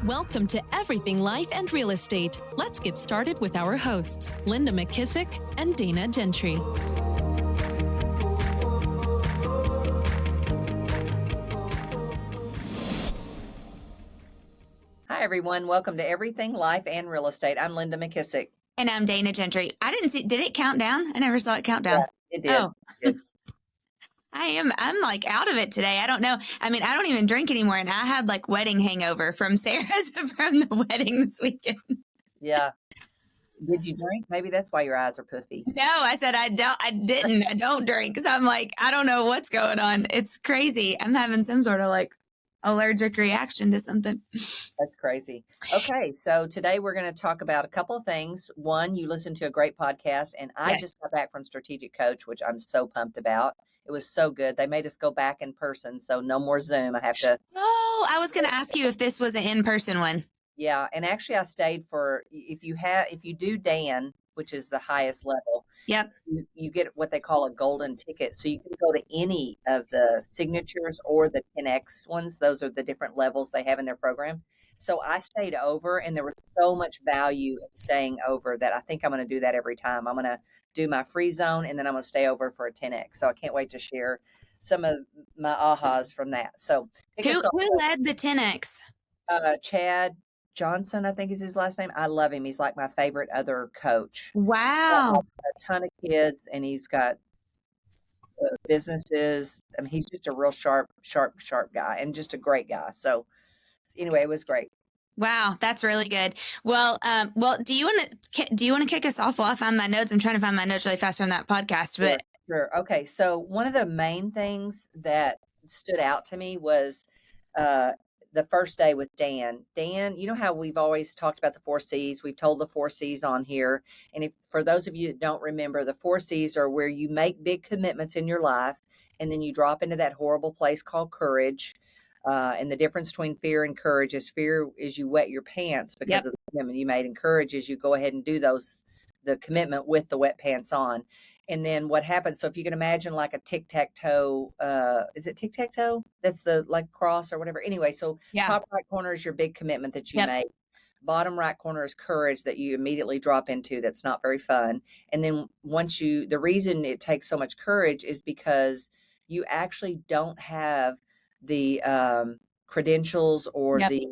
Welcome to Everything Life and Real Estate. Let's get started with our hosts, Linda McKissack and Dana Gentry. Hi, everyone. Welcome to Everything Life and Real Estate. I'm Linda McKissack. And I'm Dana Gentry. I didn't see, did it count down? I never saw it count down. Yeah, it did. Oh. It did. I'm like out of it today. I don't know. I mean, I don't even drink anymore. And I had like wedding hangover from Sarah's from the wedding this weekend. Yeah. Did you drink? Maybe that's why your eyes are puffy. No, I said I don't drink. So I'm like, I don't know what's going on. It's crazy. I'm having some sort of like allergic reaction to something. That's crazy. Okay. So today we're going to talk about a couple of things. One, you listened to a great podcast, and I just got back from Strategic Coach, which I'm so pumped about. It was so good. They made us go back in person. So no more Zoom. I have to. Oh, I was going to ask you if this was an in-person one. Yeah. And actually I stayed for, if you do Dan, which is the highest level. Yep. You get what they call a golden ticket. So you can go to any of the signatures or the 10X ones. Those are the different levels they have in their program. So I stayed over, and there was so much value in staying over that I think I'm going to do that every time. I'm going to do my free zone, and then I'm going to stay over for a 10X. So I can't wait to share some of my ahas from that. So who led the 10X? Chad Johnson, I think is his last name. I love him. He's like my favorite other coach. Wow. A ton of kids, and he's got businesses. I mean, he's just a real sharp guy, and just a great guy. So anyway, it was great. Wow, that's really good. Well, do you want to kick us off while I find my notes? I'm trying to find my notes really fast from that podcast, but sure. Okay. So one of the main things that stood out to me was the first day with Dan. Dan, you know how we've always talked about the 4 C's. We've told the 4 C's on here. And if for those of you that don't remember, the 4 C's are where you make big commitments in your life, and then you drop into that horrible place called courage. And the difference between fear and courage is fear is you wet your pants because of the commitment you made, and courage is you go ahead and do the commitment with the wet pants on. And then what happens? So if you can imagine like a tic-tac-toe, is it tic-tac-toe? That's the like cross or whatever. Anyway, so top right corner is your big commitment that you make. Bottom right corner is courage that you immediately drop into. That's not very fun. And then the reason it takes so much courage is because you actually don't have the credentials or the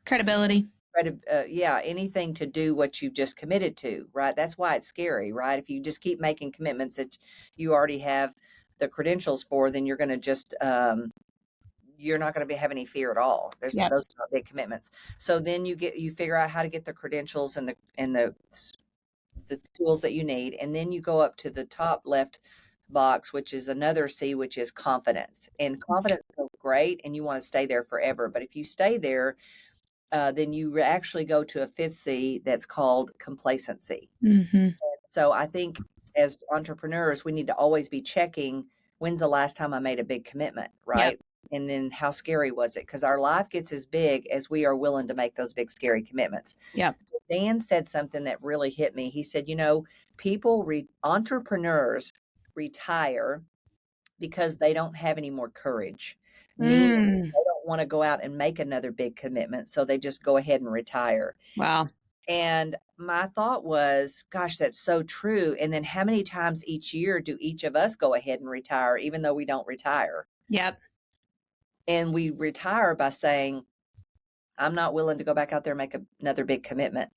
credibility. Anything to do what you've just committed to, right? That's why it's scary, right? If you just keep making commitments that you already have the credentials for, then you're going to just, you're not going to have any fear at all. Those are not big commitments. So then you figure out how to get the credentials and the tools that you need. And then you go up to the top left box, which is another C, which is confidence. And confidence feels great, and you want to stay there forever. But if you stay there, then you actually go to a 5th C that's called complacency. Mm-hmm. So I think as entrepreneurs, we need to always be checking, when's the last time I made a big commitment, right? Yep. And then how scary was it? Because our life gets as big as we are willing to make those big, scary commitments. Yeah. So Dan said something that really hit me. He said, entrepreneurs retire because they don't have any more courage. They don't want to go out and make another big commitment, so they just go ahead and retire. Wow. And my thought was, gosh, that's so true. And then how many times each year do each of us go ahead and retire, even though we don't retire? Yep. And we retire by saying, I'm not willing to go back out there and make another big commitment.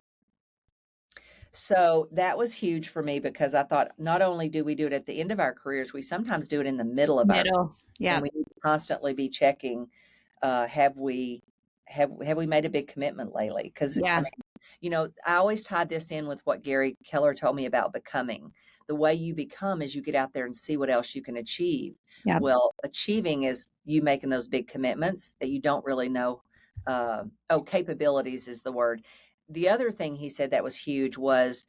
So that was huge for me, because I thought not only do we do it at the end of our careers, we sometimes do it in the middle of our careers. Yeah. And we need to constantly be checking, have we made a big commitment lately? Because I always tied this in with what Gary Keller told me about becoming. The way you become is you get out there and see what else you can achieve. Yep. Well, achieving is you making those big commitments that you don't really know. Capabilities is the word. The other thing he said that was huge was,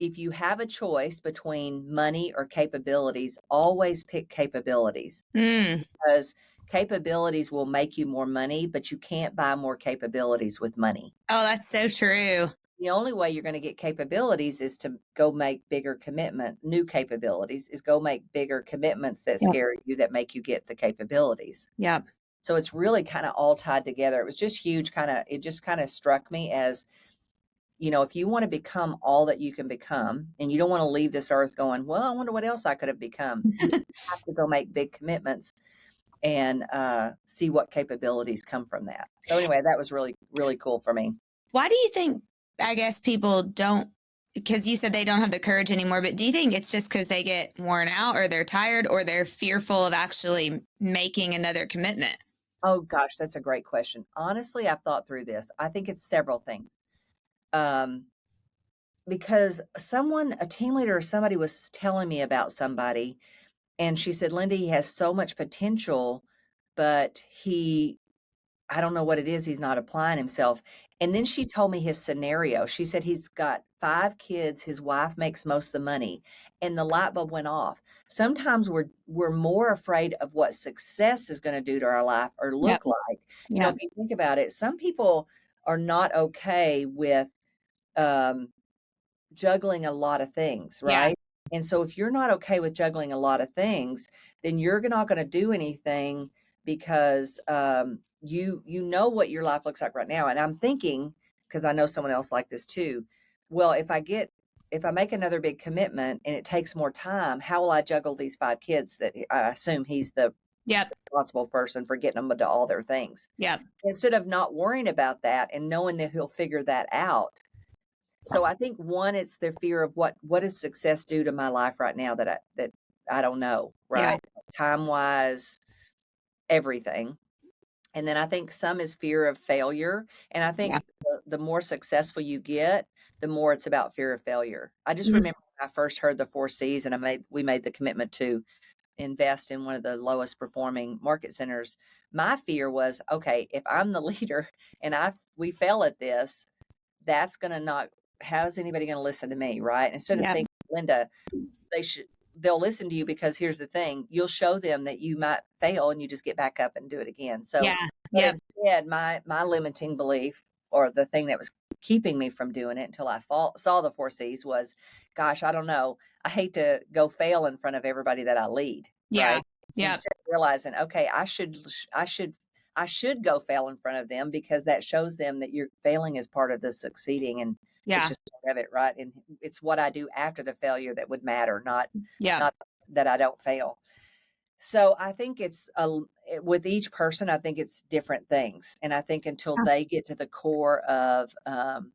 if you have a choice between money or capabilities, always pick capabilities. Because capabilities will make you more money, but you can't buy more capabilities with money. Oh, that's so true. The only way you're going to get capabilities is to go make bigger new capabilities, is go make bigger commitments that scare you, that make you get the capabilities. Yep. So it's really kind of all tied together. It was just huge. It just kind of struck me as, if you want to become all that you can become, and you don't want to leave this earth going, well, I wonder what else I could have become. You have to go make big commitments and see what capabilities come from that. So anyway, that was really, really cool for me. Why do you think, I guess, people don't, because you said they don't have the courage anymore, but do you think it's just because they get worn out, or they're tired, or they're fearful of actually making another commitment? Oh gosh, that's a great question. Honestly, I've thought through this. I think it's several things. Because a team leader or somebody was telling me about somebody, and she said, Linda, he has so much potential, but I don't know what it is. He's not applying himself. And then she told me his scenario. She said he's got 5 kids. His wife makes most of the money, and the light bulb went off. Sometimes we're more afraid of what success is going to do to our life or look like. If you think about it, some people are not okay with juggling a lot of things, right? And so if you're not okay with juggling a lot of things, then you're not going to do anything because you know what your life looks like right now. And I'm thinking, because I know someone else like this too, well, if I make another big commitment and it takes more time, how will I juggle these 5 kids that I assume he's the responsible person for getting them to all their things? Instead of not worrying about that and knowing that he'll figure that out. So I think one, it's the fear of what does success do to my life right now that I don't know, right? Time wise, everything. And then I think some is fear of failure. And I think the more successful you get, the more it's about fear of failure. I just remember when I first heard the 4 C's, and we made the commitment to invest in one of the lowest performing market centers. My fear was, okay, if I'm the leader and we fail at this, that's going to not, how is anybody going to listen to me, right? Instead of thinking, Linda, they'll listen to you because here's the thing, you'll show them that you might fail and you just get back up and do it again. So instead, my limiting belief, or the thing that was keeping me from doing it until I saw the 4 C's, was, gosh, I don't know, I hate to go fail in front of everybody that I lead. Right? Instead of realizing, okay, I should go fail in front of them, because that shows them that your failing is part of the succeeding, and it's just part of it, right? And it's what I do after the failure that would matter, not that I don't fail. So I think it's with each person, I think it's different things, and I think until they get to the core of, and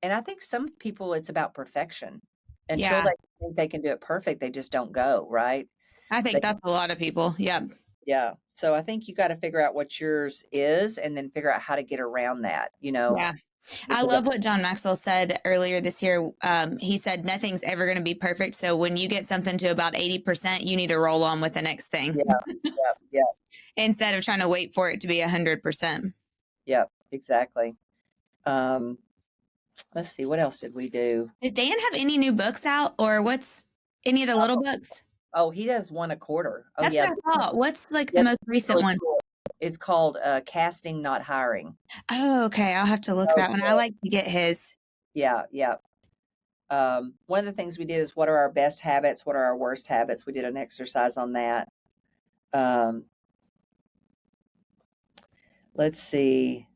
I think some people, it's about perfection. Until they think they can do it perfect, they just don't go, right? I think that's a lot of people. Yeah. So I think you got to figure out what yours is, and then figure out how to get around that, I love what John Maxwell said earlier this year. He said, nothing's ever going to be perfect. So when you get something to about 80%, you need to roll on with the next thing. Instead of trying to wait for it to be 100%. Yep, exactly. Let's see, what else did we do? Does Dan have any new books out, or what's any of the little books? Oh, he does one a quarter. That's what I thought. What's the most recent one? Cool. It's called Casting, Not Hiring. Oh, okay. I'll have to look that one. I like to get his. Yeah. One of the things we did is, what are our best habits? What are our worst habits? We did an exercise on that. Let's see.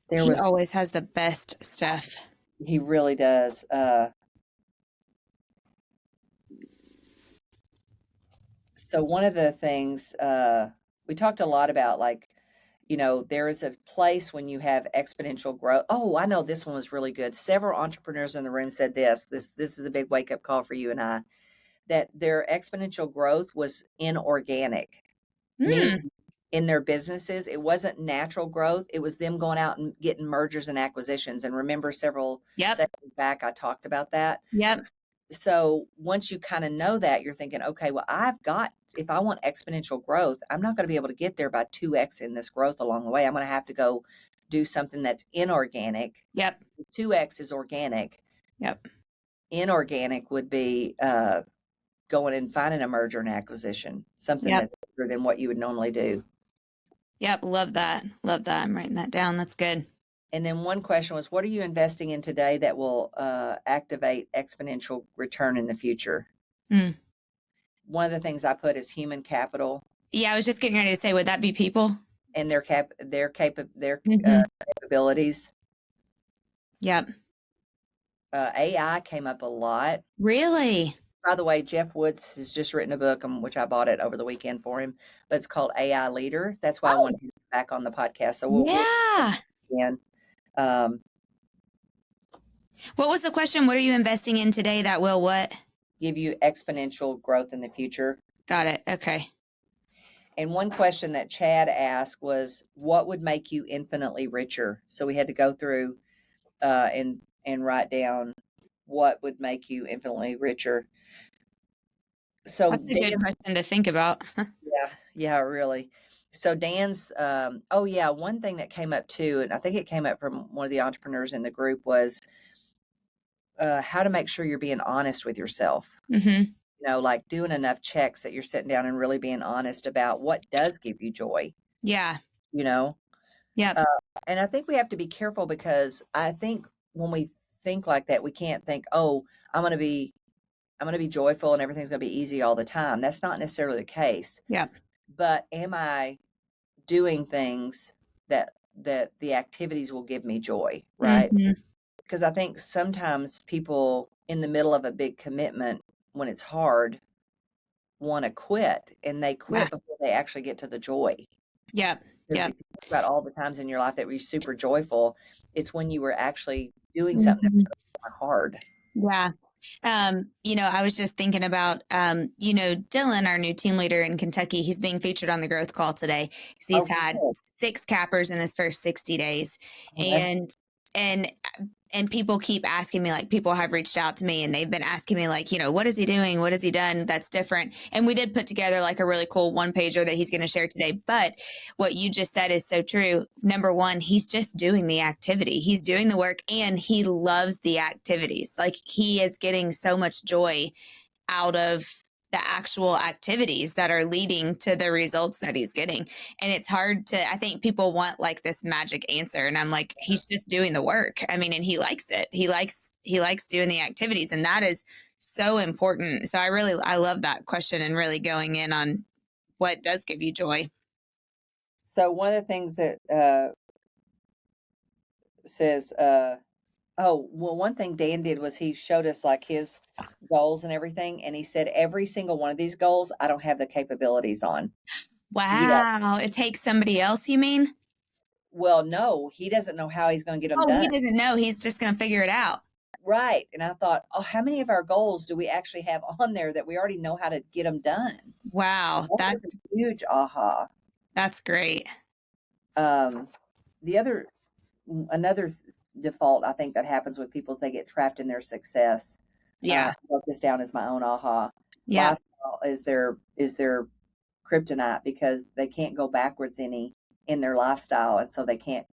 He always has the best stuff. He really does. So one of the things we talked a lot about, there is a place when you have exponential growth. Oh, I know this one was really good. Several entrepreneurs in the room said this is a big wake up call for you and I, that their exponential growth was inorganic. Meaning in their businesses, it wasn't natural growth. It was them going out and getting mergers and acquisitions. And remember, several seconds back, I talked about that. So once you kind of know that, you're thinking, okay, well, if I want exponential growth, I'm not going to be able to get there by 2x in this growth along the way. I'm going to have to go do something that's inorganic. 2x is organic. Inorganic would be going and finding a merger and acquisition, something that's bigger than what you would normally do. Love that. I'm writing that down. That's good. And then one question was, what are you investing in today that will activate exponential return in the future? One of the things I put is human capital. Yeah, I was just getting ready to say, would that be people? And their Mm-hmm. capabilities. Yep. AI came up a lot. Really? By the way, Jeff Woods has just written a book, which I bought it over the weekend for him, but it's called AI Leader. That's why I Oh, wanted him back on the podcast. So we'll yeah. again. Um, What was the question? What are you investing in today that will what? give you exponential growth in the future. Got it. Okay. And one question that Chad asked was, what would make you infinitely richer? So we had to go through and write down what would make you infinitely richer. So That's a good question to think about. yeah, really. So Dan's, one thing that came up too, and I think it came up from one of the entrepreneurs in the group was how to make sure you're being honest with yourself. Mm-hmm. Like doing enough checks that you're sitting down and really being honest about what does give you joy. Yeah. Yep. And I think we have to be careful because I think when we think like that, we can't think, oh, I'm going to be joyful and everything's going to be easy all the time. That's not necessarily the case. Yep. But am I doing things that the activities will give me joy, right? Because I think sometimes people in the middle of a big commitment, when it's hard, want to quit, and they quit before they actually get to the joy. Yep. Because Yep. if you think about all the times in your life that were super joyful, it's when you were actually doing something that was hard. Yeah. I was just thinking about, Dylan, our new team leader in Kentucky, he's being featured on the growth call today because he's had 6 cappers in his first 60 days. And people keep asking me, like, people have reached out to me and they've been asking me, like, what is he doing? What has he done that's different? And we did put together like a really cool 1-pager that he's going to share today. But what you just said is so true. Number one, he's just doing the activity. He's doing the work and he loves the activities. Like, he is getting so much joy out of the actual activities that are leading to the results that he's getting. And it's hard I think people want like this magic answer. And I'm like, he's just doing the work. I mean, and he likes it. He likes doing the activities. And that is so important. So I love that question and really going in on what does give you joy. So one of the things that says, one thing Dan did was he showed us like his goals and everything. And he said, every single one of these goals, I don't have the capabilities on. Wow. It takes somebody else, you mean? Well, no, he doesn't know how he's going to get them done. He doesn't know. He's just going to figure it out. Right. And I thought, how many of our goals do we actually have on there that we already know how to get them done? Wow. That's a huge aha. That's great. Another default I think that happens with people is they get trapped in their success. Yeah. I wrote this down as my own aha. Yeah. Lifestyle is their kryptonite because they can't go backwards any in their lifestyle. And so they can't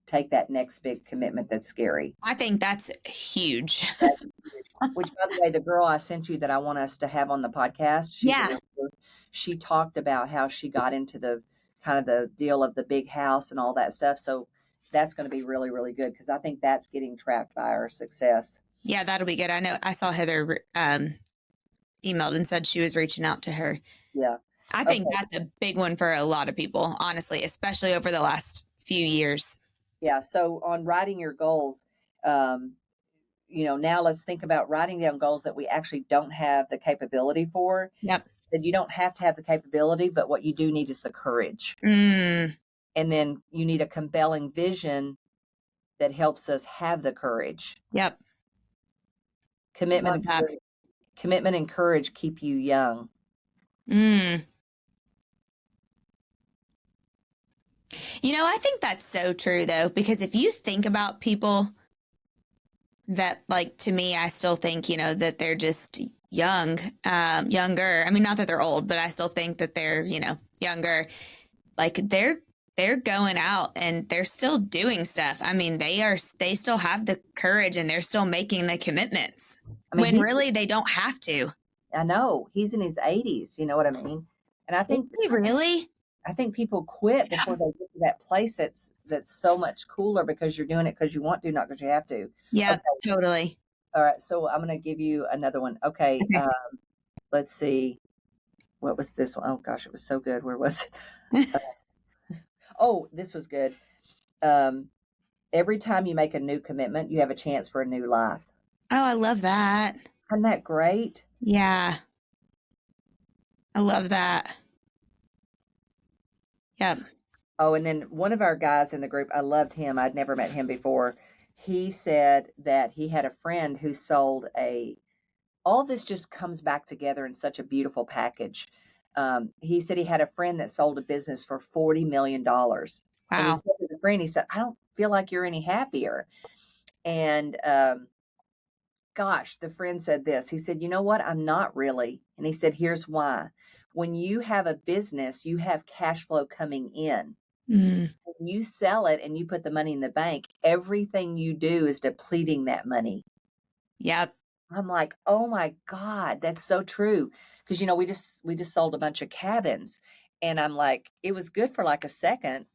take that next big commitment that's scary. I think that's huge. Which, by the way, the girl I sent you that I want us to have on the podcast, she talked about how she got into the kind of the deal of the big house and all that stuff. So that's going to be really, really good because I think that's getting trapped by our success. Yeah, that'll be good. I know I saw Heather emailed and said she was reaching out to her. Yeah. I think that's a big one for a lot of people, honestly, especially over the last few years. Yeah. So on writing your goals, now let's think about writing down goals that we actually don't have the capability for. Yep. And you don't have to have the capability, but what you do need is the courage. And then you need a compelling vision that helps us have the courage. Yep. Commitment and courage keep you young. I think that's so true, though, because if you think about people that, like, to me, I still think, that they're just younger. I mean, not that they're old, but I still think that they're, younger. Like, they're going out and they're still doing stuff. I mean, they still have the courage and they're still making the commitments when really they don't have to. I know he's in his 80s. You know what I mean? And I think I think people quit before they get to that place that's so much cooler because you're doing it because you want to, not because you have to. Yeah, totally. All right. So I'm going to give you another one. Okay. Let's see. what was this one? Oh gosh, it was so good. Where was it? Oh, this was good. Every time you make a new commitment, you have a chance for a new life. Oh, I love that. Isn't that great? Yeah. I love that. Yep. Oh, and then one of our guys in the group, I loved him. I'd never met him before. He said that he had a friend who sold all this just comes back together in such a beautiful package. He said he had a friend that sold a business for $40 million. And he Wow. said to the friend, he said, I don't feel like you're any happier. And gosh, the friend said this. He said, you know what? I'm not really. And he said, here's why. When you have a business, you have cash flow coming in. Mm. When you sell it and you put the money in the bank, everything you do is depleting that money. Yep. I'm like, oh my God, that's so true. Because we just sold a bunch of cabins, and I'm like, it was good for like a second,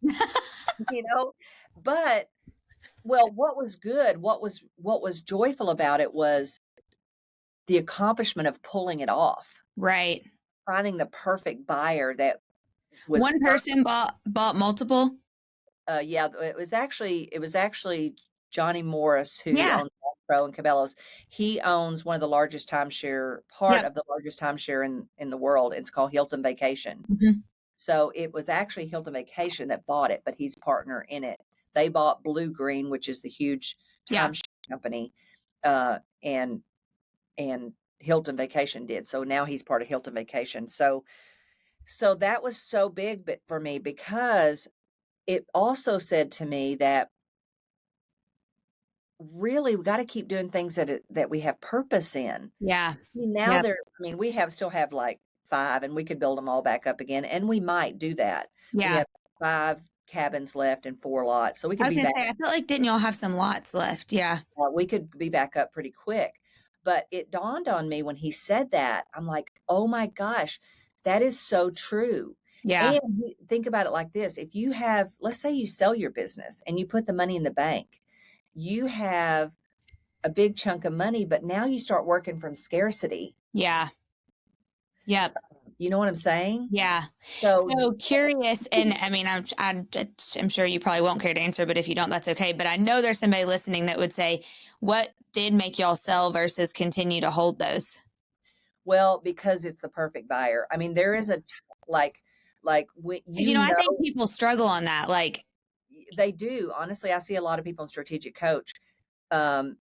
but well, what was good, what was joyful about it was the accomplishment of pulling it off, Right. finding the perfect buyer that was One person bought multiple. Yeah, it was actually Johnny Morris who Yeah. owns Pro and Cabela's. He owns one of the largest part Yep. of the largest timeshare in the world. It's called Hilton Vacation. Mm-hmm. So it was actually Hilton Vacation that bought it, but he's partner in it. They bought Blue Green, which is the huge timeshare company, and Hilton Vacation did. So now he's part of Hilton Vacation. So that was so big for me, because it also said to me that really we got to keep doing things that we have purpose in. Yeah. Now we still have like 5, and we could build them all back up again, and we might do that. Yeah. We have 5 cabins left and 4 lots, so we I could was be gonna back. say, I felt like didn't y'all have some lots left? Yeah. We could be back up pretty quick. But it dawned on me when he said that, I'm like, oh my gosh, that is so true. Yeah. And think about it like this. If you have, let's say you sell your business and you put the money in the bank, you have a big chunk of money, but now you start working from scarcity. Yeah. Yep. You know what I'm saying? Yeah. So Curious, and I mean, I'm sure you probably won't care to answer, but if you don't, that's okay. But I know there's somebody listening that would say, what did make y'all sell versus continue to hold those? well, because it's the perfect buyer. I mean, there is like I think people struggle on that. Like, they do. Honestly, I see a lot of people in Strategic Coach. And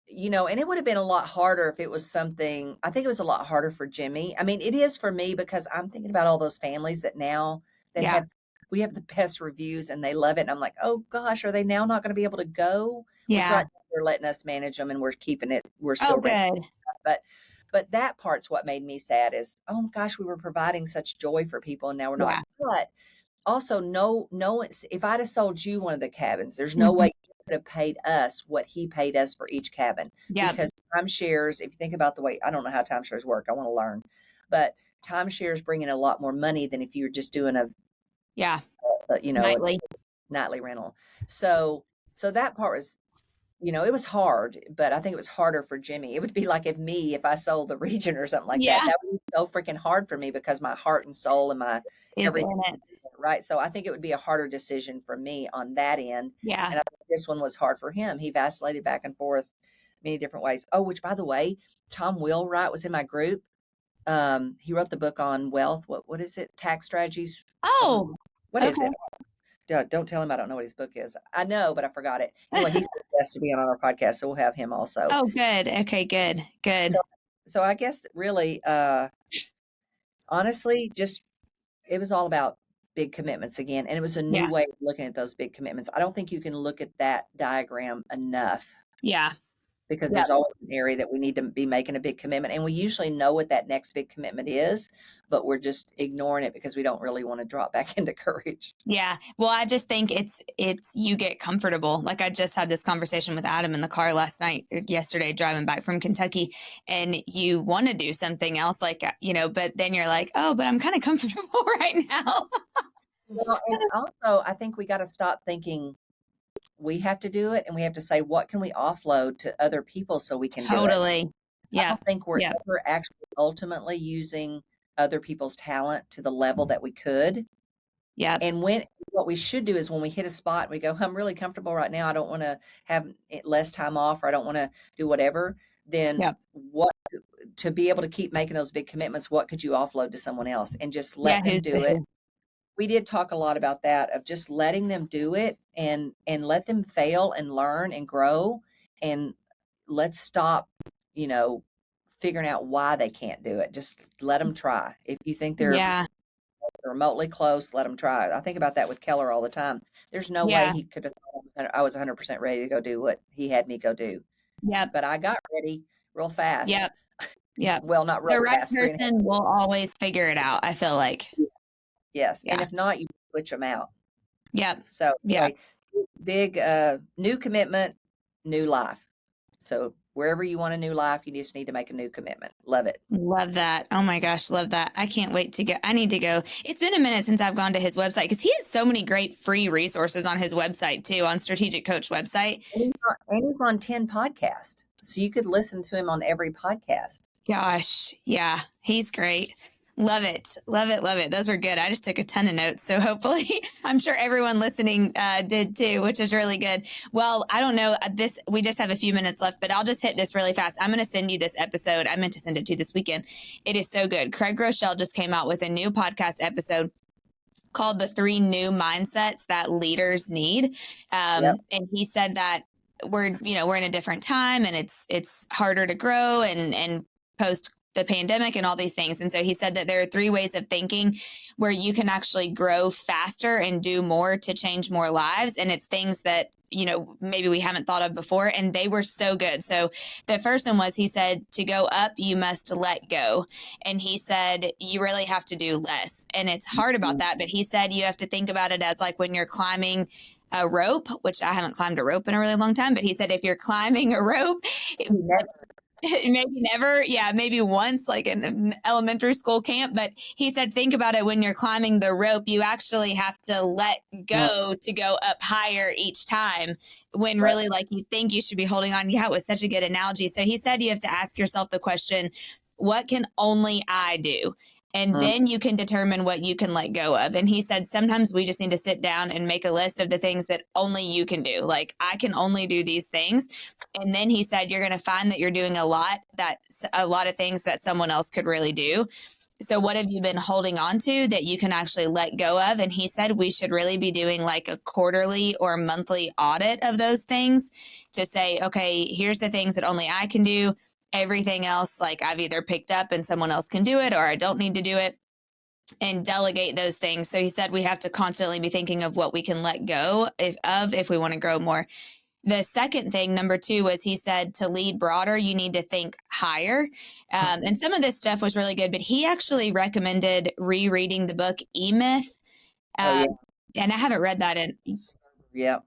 it would have been a lot harder if it was something. I think it was a lot harder for Jimmy. I mean, it is for me, because I'm thinking about all those families that we have the best reviews and they love it. And I'm like, oh gosh, are they now not going to be able to go? yeah. Which they're letting us manage them, and we're keeping it. We're still good. But that part's what made me sad is, oh my gosh, we were providing such joy for people, and now we're not. Yeah. But also, no, if I'd have sold you one of the cabins, there's no way he could have paid us what he paid us for each cabin. Yeah. Because timeshares, if you think about the way, I don't know how timeshares work, I want to learn, but timeshares bring in a lot more money than if you were just doing nightly rental. So that part was, it was hard, but I think it was harder for Jimmy. It would be like if I sold the region or something like that. That would be so freaking hard for me, because my heart and soul and my everything, right? So I think it would be a harder decision for me on that end. Yeah. And I think this one was hard for him. He vacillated back and forth many different ways. Oh, which by the way, Tom Wheelwright was in my group. He wrote the book on wealth. What is it? Tax strategies. Oh, what is it? Don't tell him I don't know what his book is. I know, but I forgot it. Anyway, he's asked to be on our podcast, so we'll have him also. Oh, good. Okay, good. So I guess really, honestly, just it was all about big commitments again, and it was a new way of looking at those big commitments. I don't think you can look at that diagram enough. Yeah. Because there's always an area that we need to be making a big commitment. And we usually know what that next big commitment is, but we're just ignoring it because we don't really want to drop back into courage. Yeah. Well, I just think it's you get comfortable. Like I just had this conversation with Adam in the car yesterday, driving back from Kentucky, and you want to do something else, like, but then you're like, oh, but I'm kind of comfortable right now. Well, and also I think we got to stop thinking we have to do it, and we have to say, what can we offload to other people so we can do it? Yeah. I don't think we're ever actually ultimately using other people's talent to the level that we could. Yeah. And what we should do is when we hit a spot, we go, I'm really comfortable right now. I don't want to have less time off, or I don't want to do whatever. Then to be able to keep making those big commitments, what could you offload to someone else and just let them do it? We did talk a lot about that, of just letting them do it and let them fail and learn and grow. And let's stop, figuring out why they can't do it. Just let them try. If you think they're remotely close, let them try. I think about that with Keller all the time. There's no way he could have thought I was 100% ready to go do what he had me go do. But I got ready real fast. Yeah. Well, not real fast. The right person will always figure it out, I feel like. Yes. Yeah. And if not, you switch them out. Yep. So big new commitment, new life. So wherever you want a new life, you just need to make a new commitment. Love it. Love that. Oh my gosh, love that. I can't wait to go. I need to go. It's been a minute since I've gone to his website, because he has so many great free resources on his website too, on Strategic Coach website. And he's on 10 podcasts. So you could listen to him on every podcast. Gosh. Yeah. He's great. Love it. Love it. Love it. Those were good. I just took a ton of notes. So hopefully I'm sure everyone listening did too, which is really good. Well, I don't know we just have a few minutes left, but I'll just hit this really fast. I'm going to send you this episode. I meant to send it to you this weekend. It is so good. Craig Groeschel just came out with a new podcast episode called The 3 New Mindsets That Leaders Need. And he said that we're in a different time, and it's harder to grow and post the pandemic and all these things. And so he said that there are 3 ways of thinking where you can actually grow faster and do more to change more lives. And it's things that, maybe we haven't thought of before. And they were so good. So the first one was, he said, to go up, you must let go. And he said, you really have to do less. And it's hard about that. But he said, you have to think about it as like when you're climbing a rope, which I haven't climbed a rope in a really long time. But he said, if you're climbing a rope, maybe never. Yeah, maybe once, like in an elementary school camp. But he said, think about it when you're climbing the rope, you actually have to let go to go up higher each time, when really like you think you should be holding on. Yeah, it was such a good analogy. So he said, you have to ask yourself the question, what can only I do? And then you can determine what you can let go of. And he said, sometimes we just need to sit down and make a list of the things that only you can do. Like, I can only do these things. And then he said, you're going to find that you're doing a lot of things that someone else could really do. So what have you been holding on to that you can actually let go of? And he said, we should really be doing like a quarterly or monthly audit of those things to say, okay, here's the things that only I can do. Everything else, like I've either picked up and someone else can do it, or I don't need to do it, and delegate those things. So he said we have to constantly be thinking of what we can let go if we want to grow more. The second thing, number 2, was he said to lead broader, you need to think higher. And some of this stuff was really good, but he actually recommended rereading the book E-Myth. And I haven't read that in... Yeah.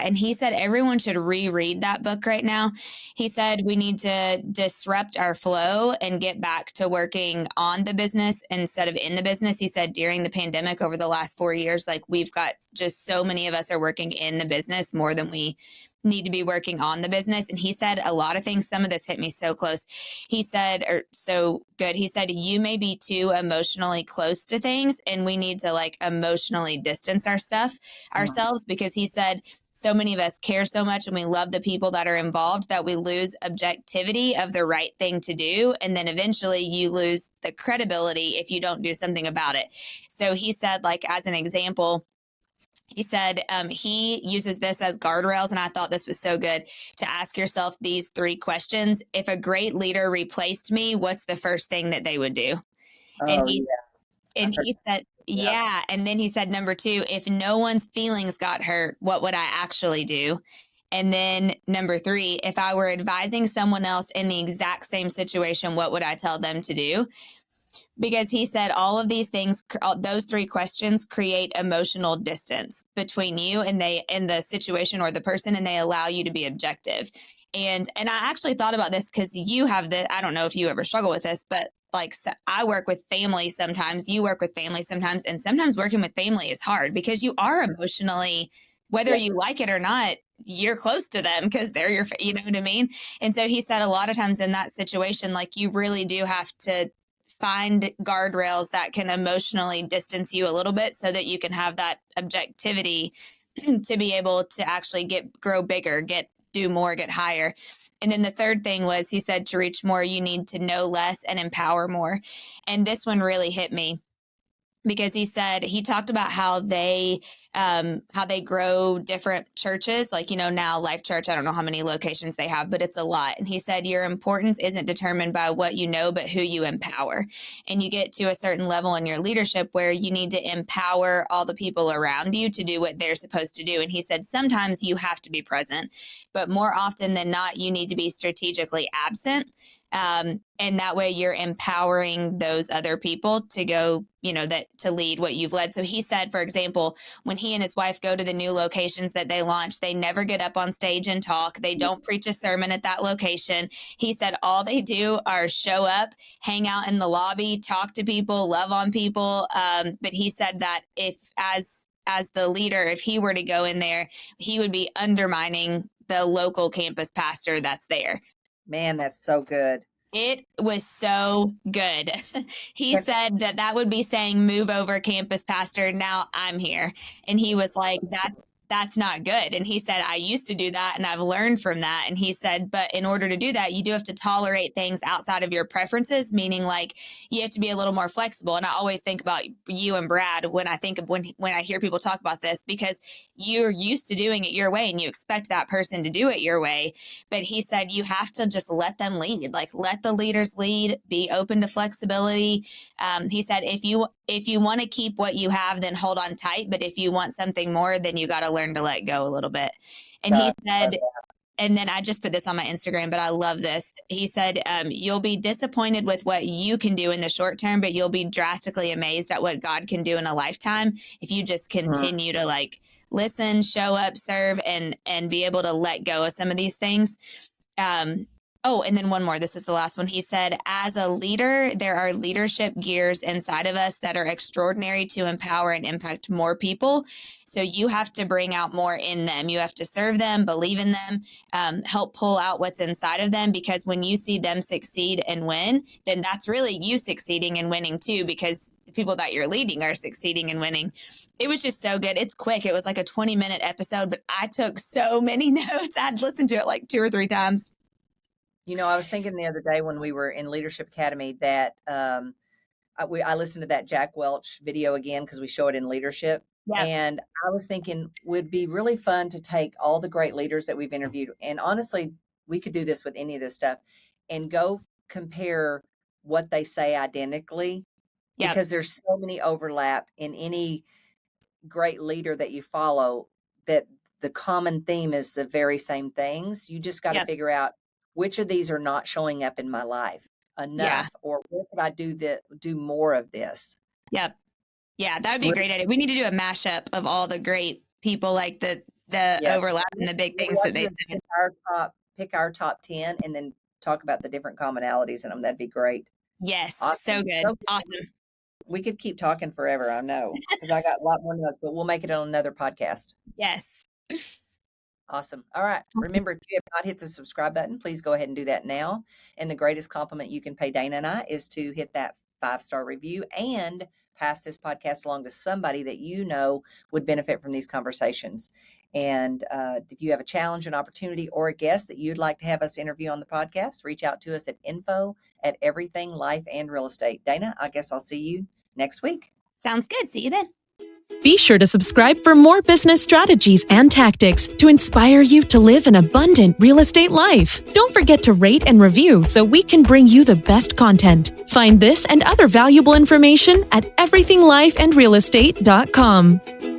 And he said everyone should reread that book right now. He said we need to disrupt our flow and get back to working on the business instead of in the business. He said during the pandemic over the last 4 years, like we've got just so many of us are working in the business more than we need to be working on the business. And he said a lot of things, some of this hit me so close. He said, or so good. He said, you may be too emotionally close to things, and we need to like emotionally distance ourselves, because he said, so many of us care so much and we love the people that are involved that we lose objectivity of the right thing to do. And then eventually you lose the credibility if you don't do something about it. So he said, like, as an example, he said he uses this as guardrails, and I thought this was so good, to ask yourself these 3 questions. If a great leader replaced me, what's the first thing that they would do? He said, yeah. And then he said, number 2, if no one's feelings got hurt, what would I actually do? And then number 3, if I were advising someone else in the exact same situation, what would I tell them to do? Because he said all of these things, those 3 questions create emotional distance between you and the situation or the person, and they allow you to be objective. And I actually thought about this because you have I don't know if you ever struggle with this, but like, so I work with family sometimes, you work with family sometimes, and sometimes working with family is hard because you are emotionally, whether you like it or not, you're close to them because they're you know what I mean? And so he said a lot of times in that situation, like you really do have to find guardrails that can emotionally distance you a little bit so that you can have that objectivity to be able to actually grow bigger, do more, get higher. And then the third thing was, he said, to reach more, you need to know less and empower more. And this one really hit me, because he talked about how they grow different churches. Like, now Life Church, I don't know how many locations they have, but it's a lot. And he said, your importance isn't determined by what you know, but who you empower. And you get to a certain level in your leadership where you need to empower all the people around you to do what they're supposed to do. And he said, sometimes you have to be present, but more often than not, you need to be strategically absent. And that way you're empowering those other people to go, to lead what you've led. So he said, for example, when he and his wife go to the new locations that they launched, they never get up on stage and talk. They don't preach a sermon at that location. He said all they do are show up, hang out in the lobby, talk to people, love on people. But he said that as the leader, if he were to go in there, he would be undermining the local campus pastor that's there. Man, that's so good. It was so good. He said that would be saying, move over, campus pastor. Now I'm here. And he was like, that's not good. And he said, I used to do that and I've learned from that. And he said, but in order to do that, you do have to tolerate things outside of your preferences, meaning like you have to be a little more flexible. And I always think about you and Brad when I think of when I hear people talk about this, because you're used to doing it your way and you expect that person to do it your way. But he said, you have to just let them lead, like let the leaders lead, be open to flexibility. He said, if you want to keep what you have, then hold on tight. But if you want something more, then you got to learn to let go a little bit. And he said, and then I just put this on my Instagram, but I love this. He said, you'll be disappointed with what you can do in the short term, but you'll be drastically amazed at what God can do in a lifetime if you just continue to like listen, show up, serve, and be able to let go of some of these things. Oh, and then one more. This is the last one. He said, as a leader, there are leadership gears inside of us that are extraordinary to empower and impact more people. So you have to bring out more in them. You have to serve them, believe in them, help pull out what's inside of them, because when you see them succeed and win, then that's really you succeeding and winning too, because the people that you're leading are succeeding and winning. It was just so good. It's quick. It was like a 20-minute episode, but I took so many notes. I'd listened to it like 2 or 3 times. I was thinking the other day when we were in Leadership Academy that I listened to that Jack Welch video again because we show it in leadership. Yeah. And I was thinking would be really fun to take all the great leaders that we've interviewed. And honestly, we could do this with any of this stuff and go compare what they say identically, because there's so many overlap in any great leader that you follow, that the common theme is the very same things. You just got to figure out which of these are not showing up in my life enough, or where could I do more of this? Yep. Yeah, that would be a great idea. We need to do a mashup of all the great people, like the overlap and the big things that they said. Pick our top 10 and then talk about the different commonalities in them. That'd be great. Yes. Awesome. So good. Awesome. We could keep talking forever, I know, because I got a lot more notes, but we'll make it on another podcast. Yes. Awesome. All right. Remember, if you have not hit the subscribe button, please go ahead and do that now. And the greatest compliment you can pay Dana and I is to hit that 5-star review and pass this podcast along to somebody that you know would benefit from these conversations. And if you have a challenge, an opportunity, or a guest that you'd like to have us interview on the podcast, reach out to us at info@everything life and real estate. Dana, I guess I'll see you next week. Sounds good. See you then. Be sure to subscribe for more business strategies and tactics to inspire you to live an abundant real estate life. Don't forget to rate and review so we can bring you the best content. Find this and other valuable information at everythinglifeandrealestate.com.